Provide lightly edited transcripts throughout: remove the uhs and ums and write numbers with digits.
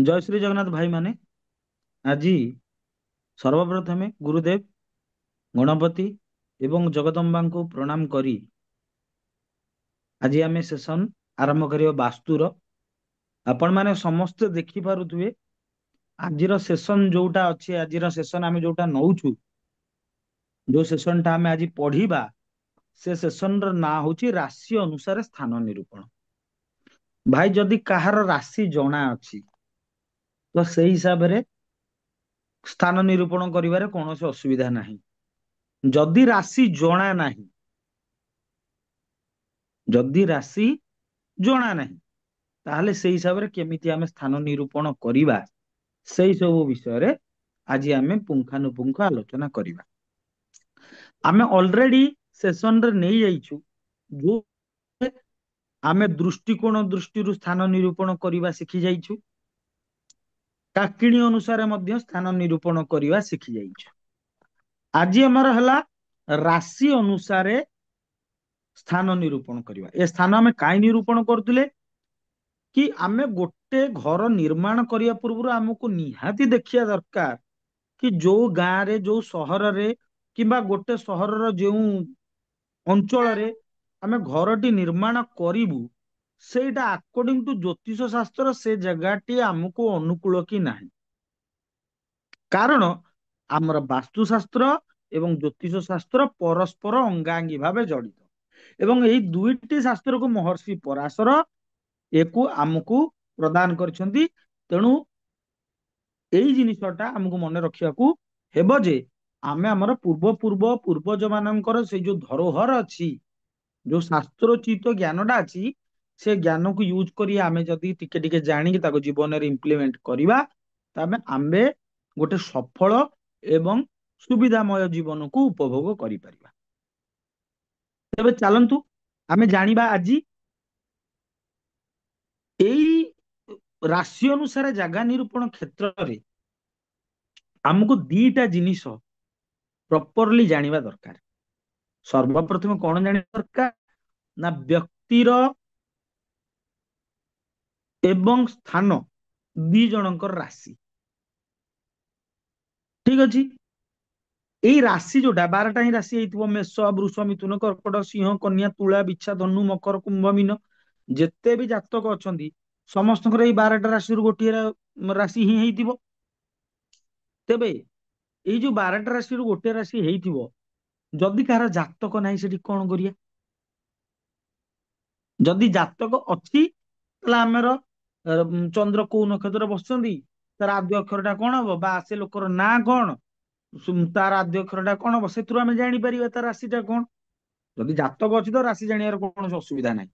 जय श्री जगन्नाथ भाई माने आज सर्वप्रथमे गुरुदेव गणपति एवं जगदम्बा को प्रणाम करी आज आम सेशन आरंभ करियो वास्तुर। आपण माने समस्त देखि पारुथुवे आजिर सेशन जोटा अछि आजिर सेशन आमे जोटा नउछु जो सेशन टा आमे आज पढ़िबा से सेशन र ना होची राशि अनुसार स्थान निरूपण। भाई जदि काहार राशि जଣା अछि तो सेही हिसाब रे स्थान निरूपण करिवारे कोनोसी असुविधा नाही। जदि राशि जଣା नाही जदि राशि जଣା ନାହିଁ ताहले सेही हिसाब रे केमिति आमे स्थान निरूपण करिबा सेही सब विषय आज आमे पुंखानुपुंख आलोचना करिबा। आमे ऑलरेडी सेशन रे नै जाइछु जो आमे दृष्टिकोण दृष्टिरु स्थान निरूपण करिबा सिखि जाइछु, काकिणी अनुसार मध्य स्थान निरूपण करिबा सिखि जाइछु। आज हमर हला राशि अनुसारे स्थान निरूपण करिबा। ए स्थान आमे काई निरूपण करथुले कि आमे गोटे घर निर्माण करिया पूर्व आमको निहाती देखिया दरकार कि जो गाँ रे जो सहर रे किंबा गोटे सहर जो अंचल रे आमे घरटी निर्माण करिबु सेटा अकॉर्डिंग टू ज्योतिष शास्त्र से जगहटी आमको अनुकूल कि नाही। कारण आमर वास्तुशास्त्र एवं ज्योतिष शास्त्र परस्पर अंगांगी भावे जड़ित एवं यही दुईटी शास्त्र को महर्षि पराशर एकु आमको प्रदान करछंती। तेणु एई जिनिसटा आमको मन रखियाकू हेबो जे आमे हमर पूर्व पूर्व पूर्वज मानकर से जो धरोहर अछि जो शास्त्रोचित ज्ञानटा अछि से ज्ञान को यूज करी आमे जदि टिके टिके जानी ताको जीवन रे इंप्लीमेंट करिबा तबे आम्बे गोटे सफल एवं सुविधामय जीवन को उपभोग करि परिबा। तेबे चलंतु आमे जानिबा आजी एई राशि अनुसार जागा निरूपण क्षेत्र रे हमको दीटा जिनिस प्रॉपरली जानिबा दरकार। सर्वप्रथम कौन जानिबा दरकार ना व्यक्तिर एवं स्थान दी जनकर राशि। ठीक अछि एई राशि जोटा 12टा ही राशि हेतिबो मेष वृष मिथुन कर्कट सिंह कन्या तुला बिच्छा धनु मकर कुंभ मीन जेते भी जातक अछंती समस्तଙ୍କର एई 12टा राशि रु गोटिए राशि ही हेतिबो। तेबे एई जो 12टा राशि रु गोटे राशि हेतिबो जदि कहार जातक नाही सेठी कोन करिया। जदि जातक अछि ताले आमेर चंद्र को नक्षत्र बसचंदी तार आद्य अक्षरटा कोन हबो बा से लोकर ना कोन तार आद्य अक्षरटा कोन हबो सेथुरु आमे जानि परिबा तार राशिटा कोन। जदि जातक अछि तो राशि जानियार कोनोसी असुविधा नाही।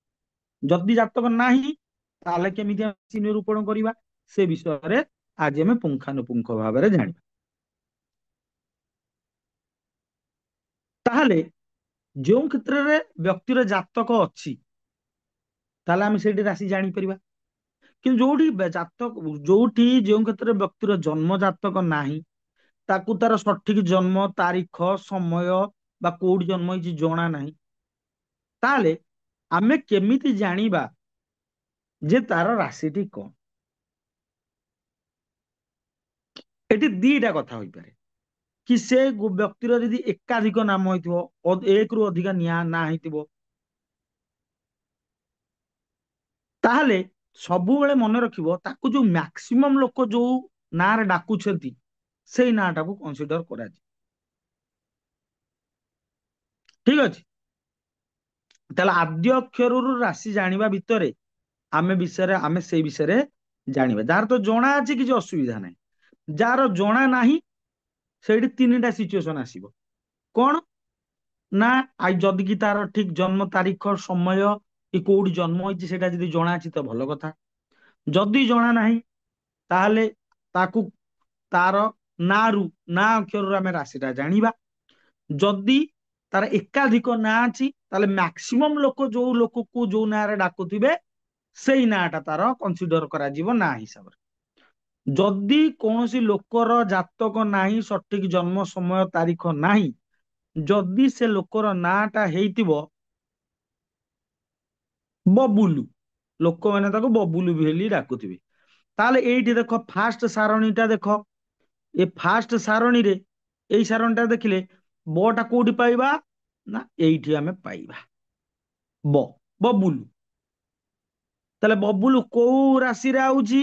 जदि जातक नाही ताले केमिति राशि निरूपण करिबा से विषय रे आज हमें पुंखानुपुंख भाबरे जानिबा। ताहले जो क्षेत्र रे व्यक्तिर जातक अछि ताले आमे सेठी राशि जानि परिबा। कि जोठी जातक जोठी जो क्षेत्र में व्यक्तिर जन्म जातक नाही ताकू तार सठिक जन्म तारीख समय बा कोउठी जन्म होइछि जणा नाही ताले आमे केमिति जानिबा जे तार राशिटी कोन। एठी दीटा कथा होई पारे कि से व्यक्तिर यदि एकाधिक नाम होइथिबो एक रु अधिक ना हेतिबो ताहले सबुबेले मन रखिबो ताकू जो मैक्सिमम लोक जो ना रे डाकुछंती सेई नाटा को कंसीडर करा। ठीक अछि ताहले आद्य अक्षररु राशि जानिबा भितरे आमे सेई विषय जानिबा। जार तो जणा अछि कि असुविधा नाही, जार जणा नाही सेठी तीनटा सिचुएशन आसीबो कोन ना आई जदि कि तार ठीक जन्म तारीख समय कि कोउठी जन्म होइछि सेटा जदि जणा अछि तो भलो कथा। जदि जणा नाही ताहले ताकू तार नारु ना अक्षररु आमे राशिटा जानिबा। जदि तार एकाधिक ना अछि ताहले मैक्सिमम लोक जो लोक को जो ना रे डाकुथिबे सेई नाटा तार कंसीडर करा जिवो ना हिसाब रे। जदि कोनोसी लोकर जातक नाही सठिक जन्म समय तारीख नाही जदि से लोकर नाटा हेइतिबो बबुलु लोक माने ताको बबुलु भी हेली डाकुथिबे ତାହେଲେ ଏଇଠି ଦେଖ ଫାଷ୍ଟ ସାରଣୀଟା ଦେଖ, ଏ ଫାଷ୍ଟ ସାରଣୀରେ ଏଇ ସାରଣୀଟା ଦେଖିଲେ ବ ଟା କୋଉଠି ପାଇବା ନା ଏଇଠି ଆମେ ପାଇବା ବ, ବବୁଲୁ। ତାହେଲେ ବବୁଲୁ କୋଉ ରାଶିରେ ଆଉଛି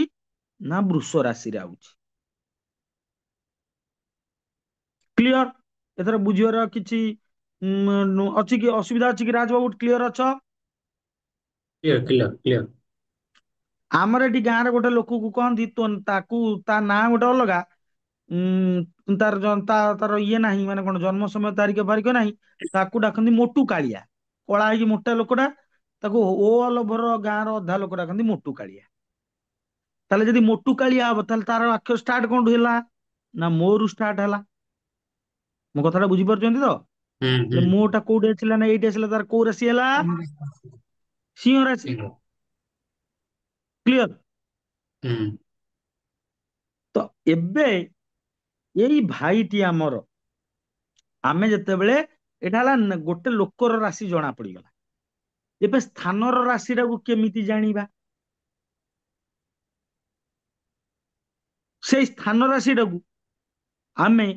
ନା ବୃଷ ରାଶିରେ ଆଉଛି। କ୍ଲିଅର? ଏଥର ବୁଝିବାର କିଛି ଅଛି କି, ଅସୁବିଧା ଅଛି କି ରାଜବାବୁ? କ୍ଲିଅର ଅଛ? Clear clear clear. ଆମର ଏଠି ଗାଁରେ ଗୋଟେ ଲୋକକୁ କହନ୍ତି, ତାକୁ ତା ନାଁ ଗୋଟେ ଅଲଗା, ତାର ଇଏ ନାହିଁ, ମାନେ କଣ ଜନ୍ମ ସମୟ ତାରିଖ ଫାରିଖ ନାହିଁ, ତାକୁ ଡାକନ୍ତି ମୋଟୁ କାଳିଆ। କଳା ହେଇକି ମୋଟା ଲୋକଟା, ତାକୁ ଅଲ ଓଭର ଗାଁର ଅଧା ଲୋକ ଡାକନ୍ତି ମୋଟୁ କାଳିଆ। ତାହେଲେ ଯଦି ମୋଟୁ କାଳିଆ ହବ, ତାହେଲେ ତାର ଅକ୍ଷର ଷ୍ଟାର୍ଟ କୋଉଠୁ ହେଲା ନା ମୋରୁ ଷ୍ଟାର୍ଟ ହେଲା। ମୋ କଥାଟା ବୁଝିପାରୁଛନ୍ତି ତ? ହୁଁ ମୋ ଟା କୋଉଠି ଆସିଲା ନା ଏଇଠି ଆସିଲା, ତାର କୋଉ ରାଶି ହେଲା? ସିଂହ ରାଶି। ଠିକ। କ୍ଲିଅର? ହୁଁ ତ ଏବେ ଏଇ ଭାଇଟି ଆମର, ଆମେ ଯେତେବେଳେ, ଏଇଟା ହେଲା ଗୋଟେ ଲୋକର ରାଶି ଜଣା ପଡିଗଲା। ଏବେ ସ୍ଥାନର ରାଶିଟାକୁ କେମିତି ଜାଣିବା? ସେଇ ସ୍ଥାନ ରାଶିଟାକୁ ଆମେ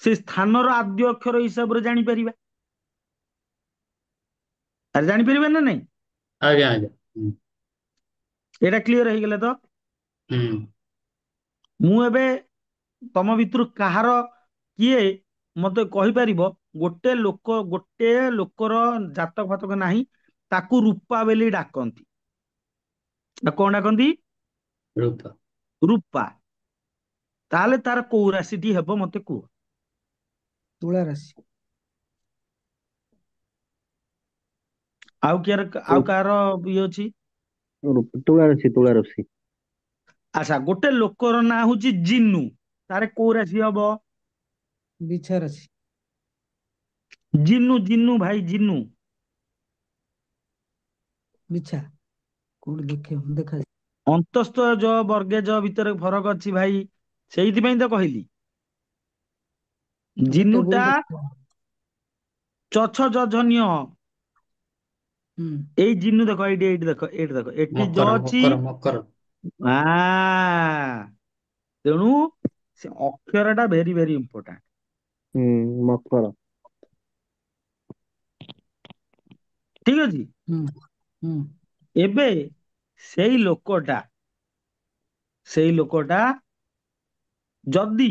ସେ ସ୍ଥାନର ଆଦ୍ୟ ଅକ୍ଷର ହିସାବରେ ଜାଣିପାରିବା। ଆରେ ଜାଣିପାରିବା ନା ନାଇଁ? ଆଜ୍ଞା ଆଜ୍ଞା। ହୁଁ ଏଇଟା କ୍ଲିୟର ହେଇଗଲା ତ? ହୁଁ ମୁଁ ଏବେ ତମ ଭିତରୁ କାହାର କିଏ ମତେ କହିପାରିବ, ଗୋଟେ ଲୋକର ଜାତକ ଫାତକ ନାହିଁ, ତାକୁ ରୂପା ବୋଲି ଡାକନ୍ତି। ଆଉ କଣ ଡାକନ୍ତି? ରୂପା। ରୂପା। ତାହେଲେ ତାର କୋଉ ରାଶିଟି ହେବ ମତେ କୁହ? ତୁଳା ରାଶି। ଆଉ ଆଉ କାହାର ଇଏ ଅଛି? ତୁଳା ରାଶି, ତୁଳା ରାଶି। ଆଚ୍ଛା, ଗୋଟେ ଲୋକର ନାଁ ହଉଛି ଜିନୁ, ତାର କୋଉ ରାଶି ହବ? ବିଛା ରାଶି। ଜିନୁ, ଜିନୁ ଭାଇ ଜିନୁ। ବିଛା। କୋଉଠି ଦେଖା ଅନ୍ତସ୍ଥ ଜ ବର୍ଗେ ଜ ଭିତରେ ଫରକ ଅଛି ଭାଇ, ସେଇଥିପାଇଁ ତ କହିଲି। ଗୋଟେ ଜିନୁଟା ଟେବୁଲ ଦେଖ। ଚଛ ଜଝନ୍ୟ। ହୁଁ ଏଇ ଜିନୁ ଦେଖ, ଏଇଠି ଦେଖ, ଏଇଠି ଦେଖ, ଏଠି ଜ ମକର ଅଛି। ମକର ମକର। ଆ ତେଣୁ ସେ ଅକ୍ଷର ଟା ଭେରି ଭେରି ଇମ୍ପୋର୍ଟାଣ୍ଟ। ହୁଁ, ମକର। ଠିକ ଅଛି। ହୁଁ ହୁଁ ଏବେ ସେଇ ଲୋକଟା, ସେଇ ଲୋକଟା ଯଦି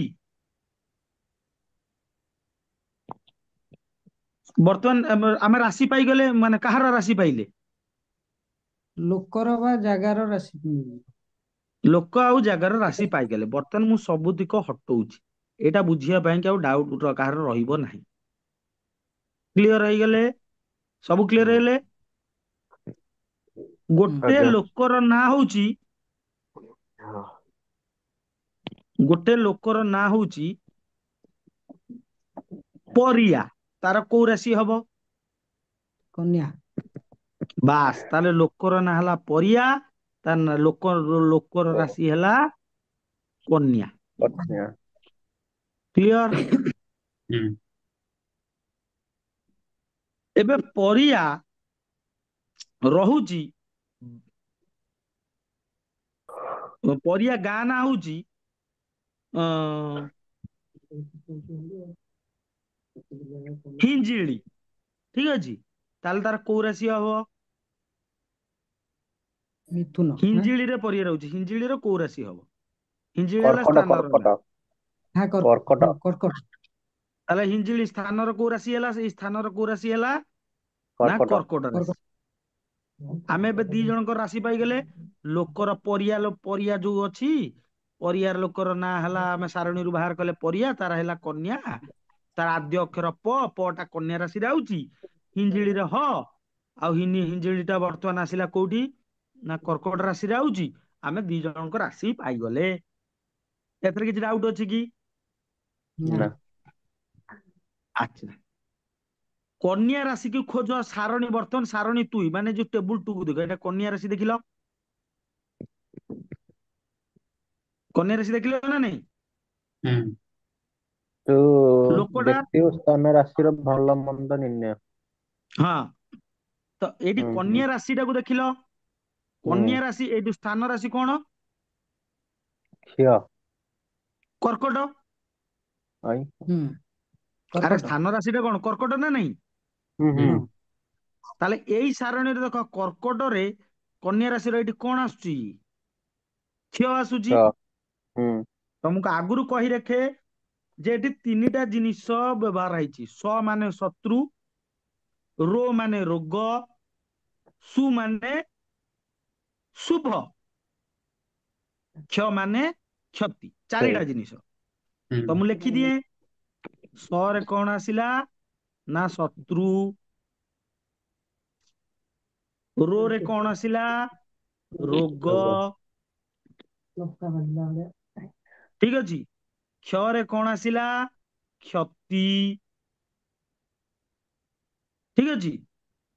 ବର୍ତ୍ତମାନ ଆମେ ରାଶି ପାଇଗଲେ, ମାନେ କାହାର ରାଶି ପାଇଲେ? ଲୋକର ବା ଜାଗାର ରାଶି। ଲୋକ ଆଉ ଜାଗାର ରାଶି ପାଇଗଲେ। ବର୍ତ୍ତମାନ ମୁଁ ସବୁତିକ ହଟଉଛି, ଏଇଟା ବୁଝିବା ପାଇଁ କି ଆଉ ଡାଉଟ କାହାର ରହିବ ନାହିଁ। କ୍ଲିୟର ହେଇଗଲେ? ସବୁ କ୍ଲିୟର ହେଇଗଲେ? ଗୋଟେ ଆଜ୍ଞା। ଲୋକର ନାଁ ହଉଛି, ଗୋଟେ ଲୋକର ନାଁ ହଉଛି ପରିଆ, ତାର କୋଉ ରାଶି ହବ? କନ୍ୟା। ବାସ୍, ତାହେଲେ ଲୋକର ନାଁ ହେଲା ପରିଆ, ତା ଲୋକର ରାଶି ହେଲା କନ୍ୟା। କନ୍ୟା। କ୍ଲିୟର? ହୁଁ ଏବେ ପରିଆ ରହୁଛି, ପରିଆ ଗାଁ ନାଁ ହଉଛି ହିଞ୍ଜିଳି। ଠିକ ଅଛି, ତାହେଲେ ତାର କୋଉ ରାଶି ହବ? ମିଥୁନ। ହିଞ୍ଜିଳିରେ ପରିଆ ରହୁଛି, ହିଞ୍ଜିଳିର କୋଉ ରାଶି ହବ? ହିଞ୍ଜିଳି ହେଲା କର୍କଟ, ସ୍ଥାନର ନାଁ। କର୍କଟ। ହଁ କର୍କଟ। କର୍କଟ। ତାହେଲେ ହିଞ୍ଜିଳି ସ୍ଥାନର କୋଉ ରାଶି ହେଲା? ସେଇ ସ୍ଥାନର କୋଉ ରାଶି ହେଲା ନା କର୍କଟ। କର୍କଟ ରାଶି। କର୍କଟ। ଆମେ ଏବେ ଦି ଜଣଙ୍କ ରାଶି ପାଇଗଲେ। ଲୋକର ପରିଆ ଯୋଉ ଅଛି, ପରିଆର ଲୋକର ନାଁ ହେଲା, ଆମେ ସାରଣୀରୁ ବାହାର କଲେ ପରିଆ, ତାର ହେଲା କନ୍ୟା, ତାର ଆଦ୍ୟ ଅକ୍ଷର ପ ଟା କନ୍ୟା ରାଶିରେ ଆଉଛି। ହିଞ୍ଜିଳିରେ ହ, ଆଉ ହିଞ୍ଜିଳି ଟା ବର୍ତ୍ତମାନ ଆସିଲା କୋଉଠି ନା କର୍କଟ ରାଶିରେ ଆଉଛି। ଆମେ ଦି ଜଣଙ୍କ ରାଶି ପାଇଗଲେ। ଏଥିରେ କିଛି ଡାଉଟ ଅଛି କି? ନା। ନା। ଆଚ୍ଛା, କନ୍ୟା ରାଶିକୁ ଖୋଜ ସାରଣୀ, ବର୍ତ୍ତମାନ ସାରଣୀ ତୁଇ, ମାନେ ଯୋଉ ଟେବୁଲ ଟୁ କୁ ଦେଖ, ଏଟା କନ୍ୟା ରାଶି ଦେଖିଲ? କନ୍ୟା ରାଶି ଦେଖିଲ ନା ନାଇଁ? ହୁଁ ଯୋଉ ଲୋକଟା, ଦେଖିବ ସ୍ଥାନ ରାଶିର ଭଲ ମନ୍ଦ ନିର୍ଣ୍ଣୟ। ହଁ, ତ ଏଇଠି ହୁଁ ହୁଁ କନ୍ୟା ରାଶିଟାକୁ ଦେଖିଲ? ହୁଁ କନ୍ୟା ରାଶି, ଏଇଠି ସ୍ଥାନ ରାଶି କଣ? କ୍ଷୟ କର୍କଟ। ଆଇ ହୁଁ ଆରେ କର୍କଟ ସ୍ଥାନ ରାଶିଟା କଣ କର୍କଟ ନା ନାଇଁ? ହୁଁ ହୁଁ ହଁ ତାହେଲେ ଏଇ ସାରଣୀରେ ଦେଖ କର୍କଟରେ କନ୍ୟା ରାଶିର ଏଇଠି କଣ ଆସୁଛି? କ୍ଷୟ ଆସୁଛି। କ୍ଷୟ ହୁଁ ତମକୁ ଆଗରୁ କହି ରଖେ ଯେ ଏଠି ତିନିଟା ଜିନିଷ ବ୍ୟବହାର ହେଇଛି। ସ ମାନେ ଶତ୍ରୁ, ରୋ ମାନେ ରୋଗ, ସୁ ମାନେ ଶୁଭ, କ୍ଷ ମାନେ କ୍ଷତି। ଚାରିଟା ଜିନିଷ ତ ମୁଁ ଲେଖିଦିଏ। ସ ରେ କଣ ଆସିଲା ନା ଶତ୍ରୁ, ରୋ ରେ କଣ ଆସିଲା ରୋଗ, ରୋଗ ଠିକ ଅଛି। କ୍ଷରେ କଣ ଆସିଲା କ୍ଷତି, ଠିକ ଅଛି।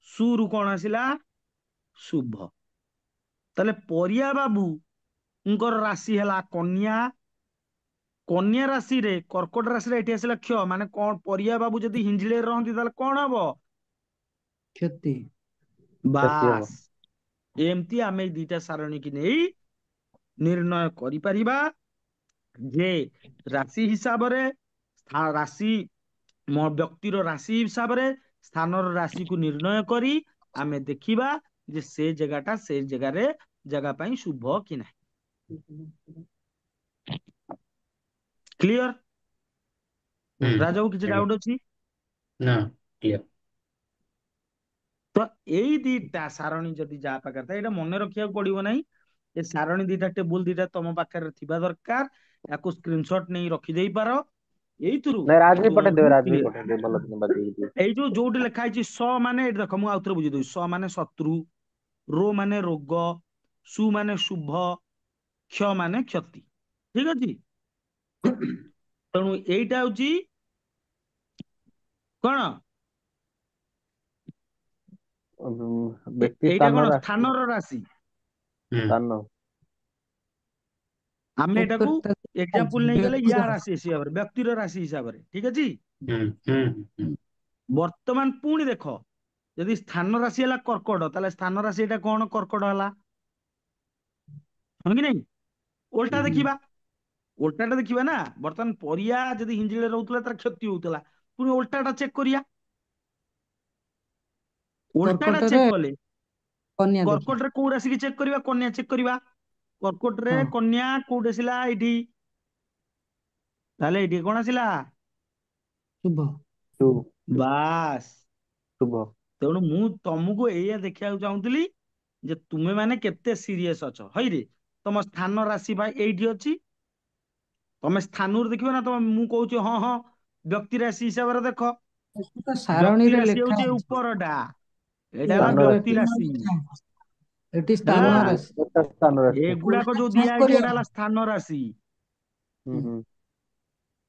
ସୁରୁ କଣ ଆସିଲା ଶୁଭ। ତାହେଲେ ପରିବା ବାବୁଙ୍କର ରାଶି ହେଲା କନ୍ୟା। କନ୍ୟା ରାଶିରେ କର୍କଟ ରାଶିରେ ଏଠି ଆସିଲା କ୍ଷୟ, ମାନେ କଣ ପରିବା ବାବୁ ଯଦି ହିଞ୍ଜିଳିରେ ରହନ୍ତି ତାହେଲେ କଣ ହବ? କ୍ଷତି କ୍ଷତି ହବ। ବାସ୍। ଏମିତି ଆମେ ଏଇ ଦିଟା ସାରଣୀ କି ନେଇ ନିର୍ଣ୍ଣୟ କରିପାରିବା ଯେ ରାଶି ହିସାବରେ ରାଶି ବ୍ୟକ୍ତିର ରାଶି ହିସାବରେ ସ୍ଥାନର ରାଶିକୁ ନିର୍ଣ୍ଣୟ କରି ଆମେ ଦେଖିବା ଯେ ସେ ଜାଗାଟା ସେ ଜାଗା ପାଇଁ ଶୁଭ କି ନାହିଁ। କ୍ଲିୟର? ରାଜାକୁ କିଛି ଆଜ୍ଞା ଡାଉଟ ଅଛି? ନା କ୍ଲିୟର। ତ ଏଇ ଦିଟା ସାରଣୀ ଯଦି ଯାହା ପାଖରେ ଥାଏ ଏଇଟା ମନେ ରଖିବାକୁ ପଡିବ ନାହିଁ। ଏ ସାରଣୀ ଦିଟା ଟେବୁଲ ଦିଟା ତମ ପାଖରେ ଥିବା ଦରକାର। ୟାକୁ ସ୍କ୍ରିନସଟ ନେଇ ରଖିଦେଇ ପାର। ଏଇଥିରୁ ନାଇଁ ରାଜ ବି ପଠେଇଦେବେ, ବହୁତ ରାଜ ବି କ୍ଲିୟର। ପଠେଇଦେବେ, ଭଲ ଦିନ ବାଦେଇକି ଟିକେ। ଏଇ ଯୋଉଠି ଲେଖା ହେଇଛି ସ ମାନେ ଏଇଠି ଦେଖ ମୁଁ ଆଉଥରେ ବୁଝେଇ ଦଉଛି। ସ ମାନେ ଶତ୍ରୁ, ରୋ ମାନେ ରୋଗ, ସୁ ମାନେ ଶୁଭ, କ୍ଷ ମାନେ କ୍ଷତି। ଠିକ ଅଛି। ତେଣୁ ଏଇଟା ହଉଛି କଣ? ବ୍ୟକ୍ତି ଏଇଟା ସ୍ଥାନ କଣ ରାଶି ସ୍ଥାନର ରାଶି। ସ୍ଥାନ ଆମେ ଏଟାକୁ ଉପରେ ତା ଏକ୍ସାମ୍ପଲ ନେଇଗଲେ ବ୍ୟକ୍ତିର ୟା ରାଶି ହିସାବରେ, ବ୍ୟକ୍ତିର ରାଶି ହିସାବରେ। ଠିକ ଅଛି। ହୁଁ, ବର୍ତ୍ତମାନ ପୁଣି ଦେଖ, ଯଦି ସ୍ଥାନ ରାଶି ହେଲା କର୍କଟ ତାହେଲେ ସ୍ଥାନ ରାଶି ଏଟା କଣ କର୍କଟ ହେଲା, ହଁ କି ନାଇଁ? ଓଲଟା ହୁଁ ଦେଖିବା। ଓଲଟାଟା ଦେଖିବା ନା। ବର୍ତ୍ତମାନ ପରିବା ଯଦି ହିଞ୍ଜିଳିରେ ରହୁଥିଲା ତାର କ୍ଷତି ହଉଥିଲା, ପୁଣି ଓଲଟାଟା ଚେକ୍ କରିବା। ଓଲଟାଟା କର୍କଟରେ ଚେକ୍ କଲେ କନ୍ୟା ଦେଖିବା। କର୍କଟରେ କୋଉ ରାଶିକି ଚେକ୍ କରିବା? କନ୍ୟା ଚେକ୍ କରିବା। କର୍କଟରେ ହଁ କନ୍ୟା କୋଉଠି ଆସିଲା? ଏଇଠି। ତାହେଲେ ଏଇଠି କଣ ଆସିଲା? ଶୁଭ। ଶୁ ବାସ୍। ଶୁଭ। ତେଣୁ ମୁଁ ତମକୁ ଏଇଆ ଦେଖିବାକୁ ଚାହୁଁଥିଲି ଯେ ତୁମେ ମାନେ କେତେ ସିରିୟସ ଅଛ। ହଇରେ ତମ ସ୍ଥାନ ରାଶି ବା ଏଇଠି ଅଛି। ତମେ ସ୍ଥାନରୁ ଦେଖିବ ନା ତମେ ମୁଁ କହୁଛି ହଁ ହଁ ବ୍ୟକ୍ତି ରାଶି ହିସାବରେ ଦେଖ। ଏଠି ତ ବ୍ୟକ୍ତି ସାରଣୀରେ ରାଶି ଲେଖା ହଉଛି ଅଛି। ଉପରଟା। ଏଇଟା ହେଲା ସ୍ଥାନ ବ୍ୟକ୍ତି ରାଶି ରାଶି। ଏଠି ହେଲା। ସ୍ଥାନ ରାଶି। ଏଟା ସ୍ଥାନ ରାଶି। ଏଗୁଡାକ ଓଲଟା ଯୋଉ ଦିଆ ଚେକ୍ ହେଇଛି କରିବା ଏଇଟା ହେଲା ପାଇଁ। ସ୍ଥାନ ରାଶି। ହୁଁ ହୁଁ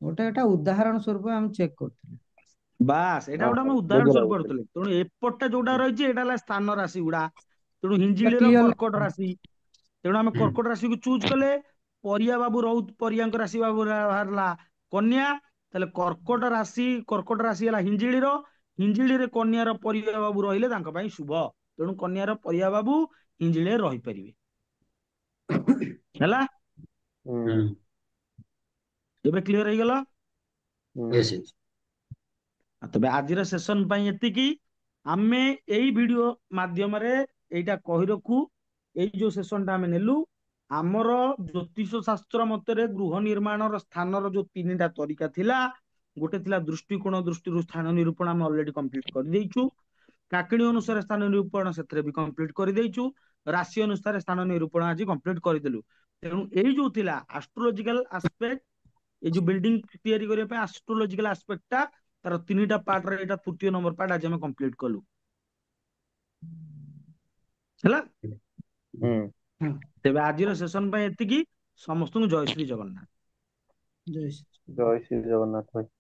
ଗୋଟେ ଏଟା ଉଦାହରଣ ସ୍ୱରୂପ ଆମେ ଚେକ୍ କରୁଥିଲେ। ବାସ୍ ଏଇଟା ଗୋଟେ ଆମେ ଉଦାହରଣ ବୁଝିଲ ସ୍ୱରୂପ ବୁଝିଲ। କରୁଥିଲେ। ତେଣୁ ଏପଟଟା ଯୋଉଟା ରହିଛି ଏଇଟା ହେଲା ସ୍ଥାନ ରାଶି ଗୁଡା। ତେଣୁ ଏଟା ହିଞ୍ଜିଳିର କ୍ଲିୟର କର୍କଟ ଲେଖା ରାଶି। ତେଣୁ ଆମେ କର୍କଟ ରାଶିକୁ ଚୁଜ୍ କଲେ। ପରିବା ବାବୁ ପରିବାଙ୍କ ରାଶି ବାବୁ ବାହାରିଲା କନ୍ୟା। ତାହେଲେ କର୍କଟ ରାଶି ହେଲା ହିଞ୍ଜିଳିର। ହିଞ୍ଜିଳିରେ କନ୍ୟାର ପରିବା ବାବୁ ରହିଲେ ତାଙ୍କ ପାଇଁ ଶୁଭ। ତେଣୁ କନ୍ୟାର ପରିବା ବାବୁ ହିଞ୍ଜିଳିରେ ରହିପାରିବେ। ହେଲା। ହୁଁ ଏବେ କ୍ଲିୟର ହେଇଗଲା? ହୁଁ ତେବେ ଆଜିର ସେସନ ପାଇଁ ଏତିକି। ଆମେ ଏଇ ଭିଡିଓ ମାଧ୍ୟମରେ ଏଇଟା କହି ରଖୁ। ଏଇ ଯୋଉ ସେସନ ଟା ଆମେ ନେଲୁ, ଆମର ଜ୍ୟୋତିଷ ଶାସ୍ତ୍ର ମତରେ ଗୃହ ନିର୍ମାଣର ସ୍ଥାନର ଯୋଉ ତିନିଟା ତରିକା ଥିଲା, ଗୋଟେ ଥିଲା ଦୃଷ୍ଟିକୋଣ ଦୃଷ୍ଟିରୁ ସ୍ଥାନ ନିରୂପଣ ଆମେ ଅଲରେଡି କମ୍ପ୍ଲିଟ କରିଦେଇଛୁ। କାକିଣୀ ଅନୁସାରେ ସ୍ଥାନ ନିରୂପଣ ସେଥିରେ ବି କମ୍ପ୍ଲିଟ କରିଦେଇଛୁ। ରାଶି ଅନୁସାରେ ସ୍ଥାନ ନିରୂପଣ ଆଜି କମ୍ପ୍ଲିଟ କରିଦେଲୁ। ତେଣୁ ଏଇ ଯୋଉ ଥିଲା ଆଷ୍ଟ୍ରୋଲୋଜିକାଲ ଆସ୍ପେକ୍ଟ, ଏଇ ଯୋଉ ବିଲ୍ଡିଂ ତିଆରି କରିବା ପାଇଁ ଆଷ୍ଟ୍ରୋଲୋଜିକାଲ ଆସ୍ପେକ୍ଟ ଟା, ତାର ତିନିଟା ପାର୍ଟର ଏଇଟା ତୃତୀୟ ନମ୍ବର ପାର୍ଟ ଆଜି ଆମେ କମ୍ପ୍ଲିଟ କଲୁ। ହେଲା। ହୁଁ ହଁ ତେବେ ଆଜିର ସେସନ ପାଇଁ ଏତିକି। ସମସ୍ତଙ୍କୁ ଜୟ ଶ୍ରୀ ଜଗନ୍ନାଥ। ଜୟ ଶ୍ରୀ ଜୟ ଶ୍ରୀ ଜଗନ୍ନାଥ ଭାଇ।